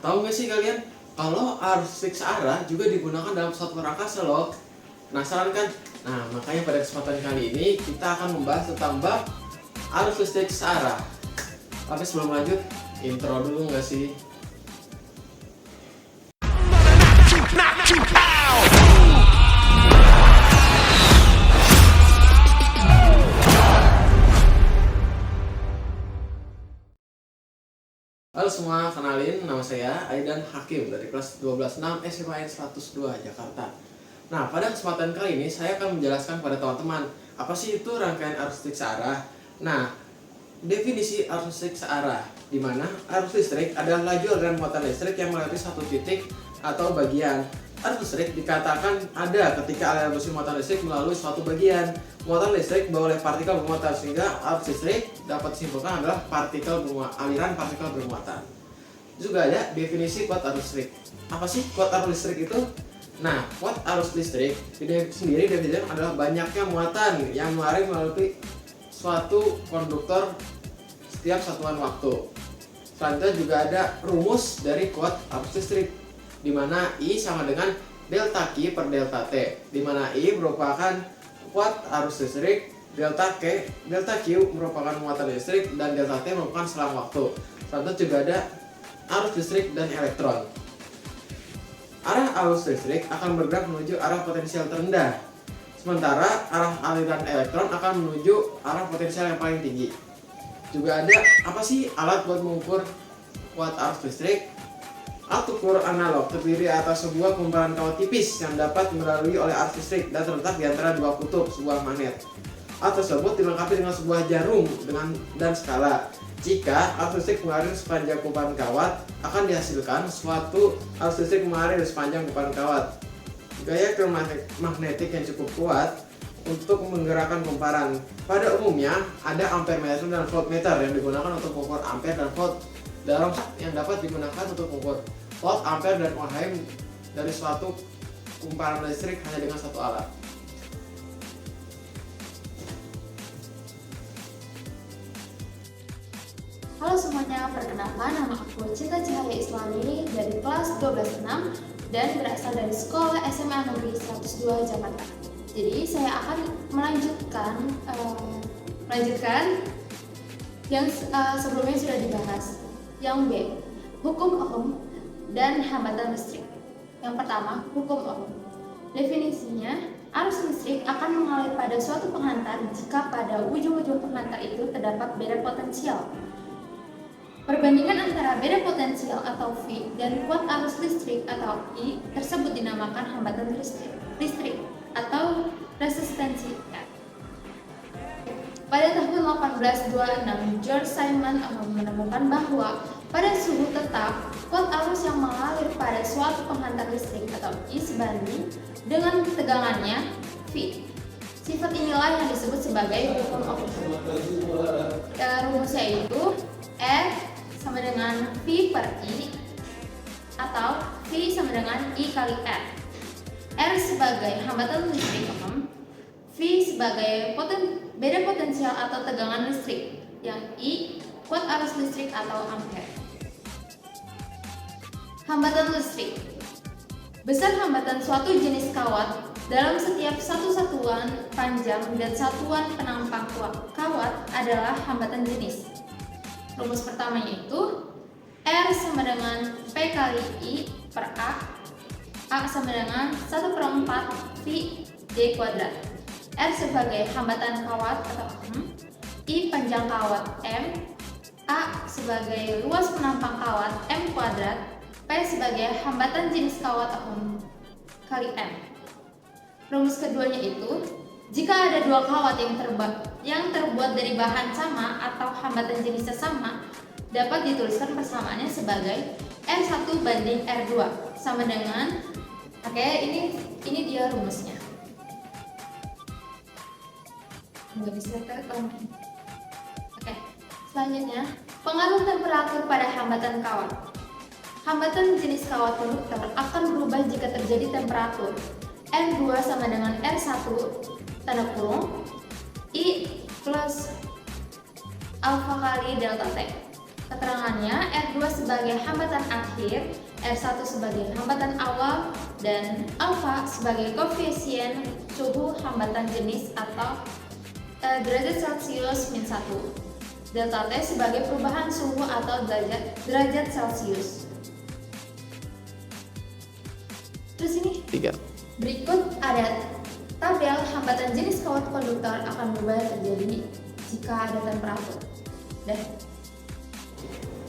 tahu nggak sih kalian kalau arus listrik searah juga digunakan dalam satuan angkasa loh. Penasaran kan? Nah, makanya pada kesempatan kali ini kita akan membahas tentang bab arus listrik searah. Tapi sebelum lanjut, intro dulu nggak sih? Halo semua, kenalin nama saya Aidan Hakim dari kelas 12-6 SMAN 102 Jakarta. Nah, pada kesempatan kali ini saya akan menjelaskan pada teman-teman apa sih itu rangkaian arus listrik searah. Nah, definisi arus listrik searah, di mana arus listrik adalah laju aliran muatan listrik yang melewati satu titik atau bagian. Arus listrik dikatakan ada ketika aliran besi muatan listrik melalui suatu bagian. Muatan listrik dibawa oleh partikel bermuatan, sehingga arus listrik dapat disimpulkan adalah aliran partikel bermuatan. Juga ada definisi kuat arus listrik. Apa sih kuat arus listrik itu? Nah, kuat arus listrik sendiri definisinya adalah banyaknya muatan yang mengalir melalui suatu konduktor setiap satuan waktu. Selanjutnya juga ada rumus dari kuat arus listrik, di mana I sama dengan delta Q per delta T, di mana I merupakan kuat arus listrik, delta Q merupakan muatan listrik, dan delta T merupakan selang waktu. Selanjutnya juga ada arus listrik dan elektron. Arah arus listrik akan bergerak menuju arah potensial terendah, sementara arah aliran elektron akan menuju arah potensial yang paling tinggi. Juga ada apa sih alat buat mengukur kuat arus listrik? Alat ukur analog terdiri atas sebuah kumparan kawat tipis yang dapat dilalui oleh arus listrik dan terletak di antara dua kutub sebuah magnet. Alat tersebut dilengkapi dengan sebuah jarum dan skala. Jika arus listrik mengalir sepanjang kumparan kawat, akan dihasilkan suatu arus listrik mengalir di sepanjang kumparan kawat. Gaya magnetik yang cukup kuat untuk menggerakkan kumparan. Pada umumnya ada ampermeter dan voltmeter yang digunakan untuk mengukur ampere dan volt dalam yang dapat digunakan untuk mengukur volt, ampere, dan ohm dari suatu kumparan listrik hanya dengan satu alat. Halo semuanya, perkenalkan nama aku Cinta Cahaya Islami dari kelas 12-6 dan berasal dari sekolah SMA Negeri 102 Jakarta. Jadi saya akan melanjutkan yang sebelumnya sudah dibahas. Yang B, hukum Ohm dan hambatan listrik. Yang pertama, hukum Ohm. Definisinya, arus listrik akan mengalir pada suatu penghantar jika pada ujung-ujung penghantar itu terdapat beda potensial. Perbandingan antara beda potensial atau V dan kuat arus listrik atau I tersebut dinamakan hambatan listrik atau resistensi R. Pada tahun 1826, George Simon menemukan bahwa pada suhu tetap, kuat arus yang mengalir pada suatu penghantar listrik atau I sebanding dengan tegangannya V. Sifat inilah yang disebut sebagai hukum Ohm. Rumusnya itu R sama dengan V per I atau V sama dengan I kali R. R sebagai hambatan listrik Ohm, V sebagai beda potensial atau tegangan listrik, yang I kuat arus listrik atau ampere. Hambatan listrik. Besar hambatan suatu jenis kawat dalam setiap satu satuan panjang dan satuan penampang kawat adalah hambatan jenis. Rumus pertamanya itu R sama dengan P kali I per A sama dengan 1/4 V D kuadrat. R sebagai hambatan kawat atau Ohm, I panjang kawat M, A sebagai luas penampang kawat M kuadrat, P sebagai hambatan jenis kawat Ohm kali M. Rumus keduanya itu, jika ada dua kawat yang terbuat dari bahan sama atau hambatan jenisnya sama, dapat dituliskan persamaannya sebagai R1 banding R2 sama dengan, ini dia rumusnya. Nggak bisa selanjutnya, pengaruh temperatur pada hambatan kawat. Hambatan jenis kawat konduktor akan berubah jika terjadi temperatur R2 sama dengan R1 tanda kurung I plus alfa kali delta T. Keterangannya, R2 sebagai hambatan akhir, R1 sebagai hambatan awal, dan alfa sebagai koefisien suhu hambatan jenis atau derajat Celcius min 1. Delta T sebagai perubahan suhu atau derajat Celcius. Terus ini 3. berikut ada tabel hambatan jenis kawat konduktor akan berubah terjadi jika ada temperatur.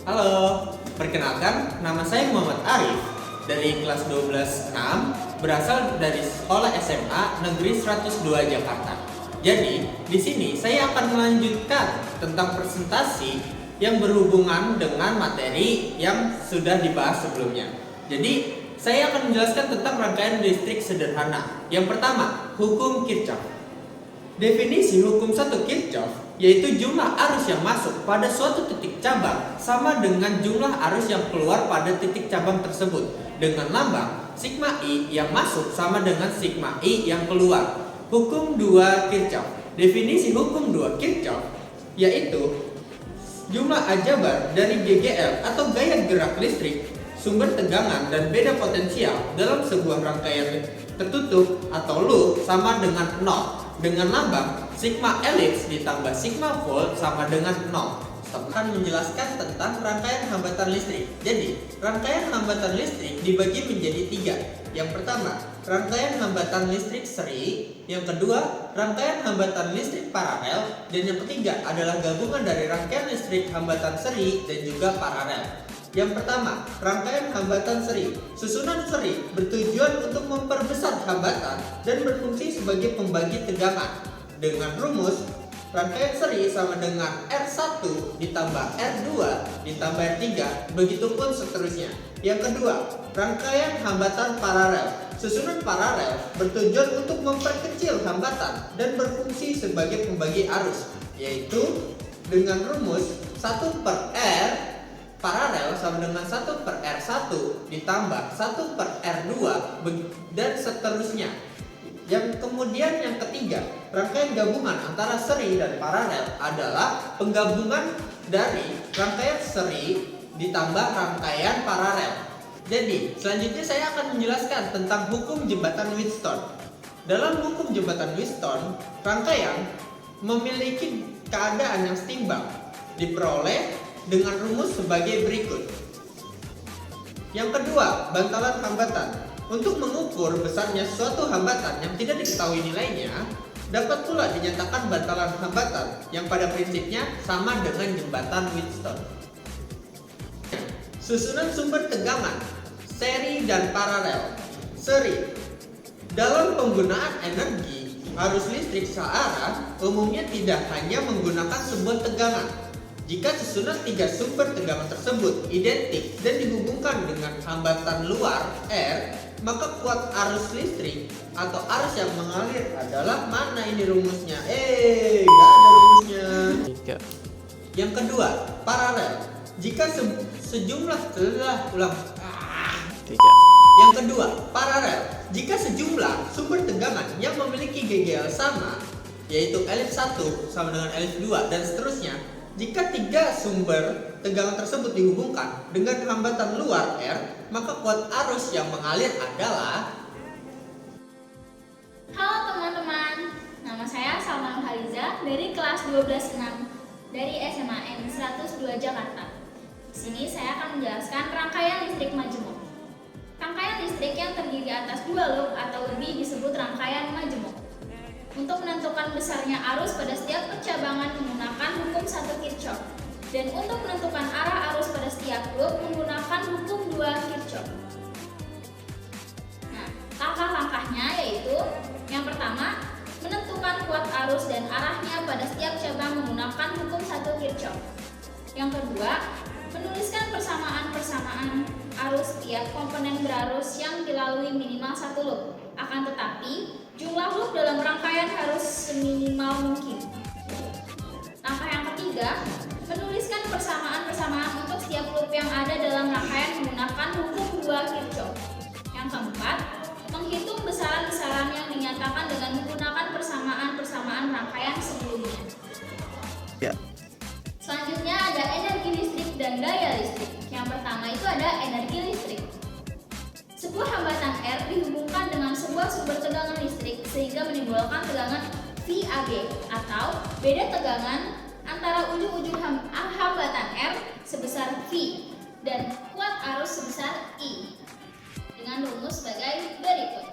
Halo, perkenalkan nama saya Muhammad Arif dari kelas 12-6 berasal dari sekolah SMA Negeri 102 Jakarta. Jadi, di sini saya akan melanjutkan tentang presentasi yang berhubungan dengan materi yang sudah dibahas sebelumnya. Jadi, saya akan menjelaskan tentang rangkaian listrik sederhana. Yang pertama, hukum Kirchhoff. Definisi hukum 1 Kirchhoff yaitu jumlah arus yang masuk pada suatu titik cabang sama dengan jumlah arus yang keluar pada titik cabang tersebut dengan lambang sigma I yang masuk sama dengan sigma I yang keluar. Hukum 2 Kirchhoff. Definisi hukum 2 Kirchhoff yaitu jumlah aljabar dari GGL atau gaya gerak listrik, sumber tegangan dan beda potensial dalam sebuah rangkaian tertutup atau loop sama dengan 0 dengan lambang sigma elips ditambah sigma volt sama dengan 0. Akan menjelaskan tentang rangkaian hambatan listrik. Jadi, rangkaian hambatan listrik dibagi menjadi 3. Yang pertama, rangkaian hambatan listrik seri. Yang kedua, rangkaian hambatan listrik paralel. Dan yang ketiga adalah gabungan dari rangkaian listrik hambatan seri dan juga paralel. Yang pertama, rangkaian hambatan seri. Susunan seri bertujuan untuk memperbesar hambatan dan berfungsi sebagai pembagi tegangan. Dengan rumus, rangkaian seri sama dengan R1 ditambah R2 ditambah R3, begitupun seterusnya. Yang kedua, rangkaian hambatan paralel. Susunan paralel bertujuan untuk memperkecil hambatan dan berfungsi sebagai pembagi arus, yaitu dengan rumus 1/R paralel sama dengan 1/R1 ditambah 1/R2 dan seterusnya. Yang kemudian yang ketiga, rangkaian gabungan antara seri dan paralel adalah penggabungan dari rangkaian seri ditambah rangkaian paralel. Jadi, selanjutnya saya akan menjelaskan tentang hukum jembatan Wheatstone. Dalam hukum jembatan Wheatstone, rangkaian memiliki keadaan yang setimbang, diperoleh dengan rumus sebagai berikut. Yang kedua, bantalan hambatan. Untuk mengukur besarnya suatu hambatan yang tidak diketahui nilainya, dapat pula dinyatakan bantalan hambatan yang pada prinsipnya sama dengan jembatan Wheatstone. Susunan sumber tegangan, seri dan paralel. Seri. Dalam penggunaan energi, arus listrik searah umumnya tidak hanya menggunakan sebuah tegangan. Jika susunan 3 sumber tegangan tersebut identik dan dihubungkan dengan hambatan luar R, maka kuat arus listrik atau arus yang mengalir adalah mana ini rumusnya? Nggak ada rumusnya. 3. Yang kedua, paralel. Jika sejumlah 3. Yang kedua, paralel. Jika sejumlah sumber tegangan yang memiliki GGL sama, yaitu elips 1 sama dengan elips 2 dan seterusnya, jika 3 sumber tegangan tersebut dihubungkan dengan hambatan luar R, maka kuat arus yang mengalir adalah. Halo teman-teman, nama saya Salma Haliza dari kelas 12-6 dari SMA N 102 Jakarta. Di sini saya akan menjelaskan rangkaian listrik majemuk. Rangkaian listrik yang terdiri atas 2 loop atau lebih disebut rangkaian majemuk. Untuk menentukan besarnya arus pada setiap percabangan menggunakan hukum 1 Kirchhoff. Dan untuk menentukan arah arus pada setiap loop menggunakan hukum 2 Kirchhoff. Nah, langkah-langkahnya yaitu yang pertama, menentukan kuat arus dan arahnya pada setiap cabang menggunakan hukum 1 Kirchhoff. Yang kedua, menuliskan persamaan-persamaan arus setiap komponen berarus yang dilalui minimal 1 loop. Akan tetapi, jumlah loop dalam rangkaian harus seminimal mungkin. Langkah yang ketiga, menuliskan persamaan-persamaan untuk setiap loop yang ada dalam rangkaian menggunakan hukum 2 Kirchhoff. Yang keempat, menghitung besaran-besaran yang dinyatakan dengan menggunakan persamaan-persamaan rangkaian sebelumnya. Ya. Selanjutnya ada energi listrik dan daya listrik. Yang pertama itu ada energi listrik. Sebuah hambatan R dihubungkan dengan sebuah sumber tegangan listrik sehingga menimbulkan tegangan VAB atau beda tegangan antara ujung-ujung hambatan R sebesar V dan kuat arus sebesar I dengan rumus sebagai berikut.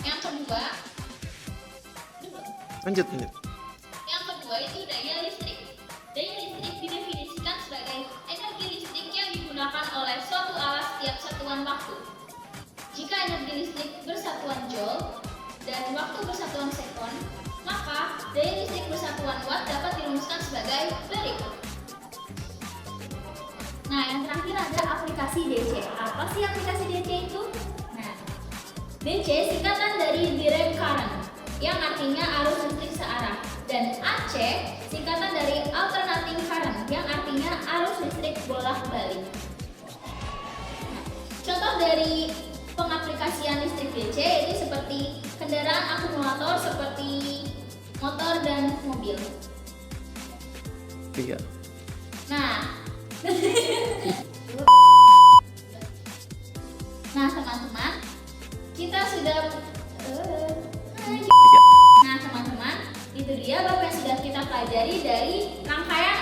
Yang kedua, Lanjut. yang kedua itu daya listrik. Daya listrik didefinisikan sebagai energi listrik yang digunakan oleh suatu alat setiap satuan waktu. Jika energi listrik bersatuan joule dan waktu bersatuan sekon, maka daya listrik bersatuan watt dapat dirumuskan sebagai berikut. Nah, yang terakhir ada aplikasi DC. Apa sih aplikasi DC itu? Nah, DC singkatan dari direct current, yang artinya arus listrik searah, dan AC singkatan dari alternating current, yang artinya arus listrik bolak-balik. Nah, contoh dari pengaplikasian listrik DC itu seperti kendaraan akumulator seperti motor dan mobil. 3. Nah, nah teman-teman, kita sudah Nah teman-teman, itu dia bab yang sudah kita pelajari dari rangkaian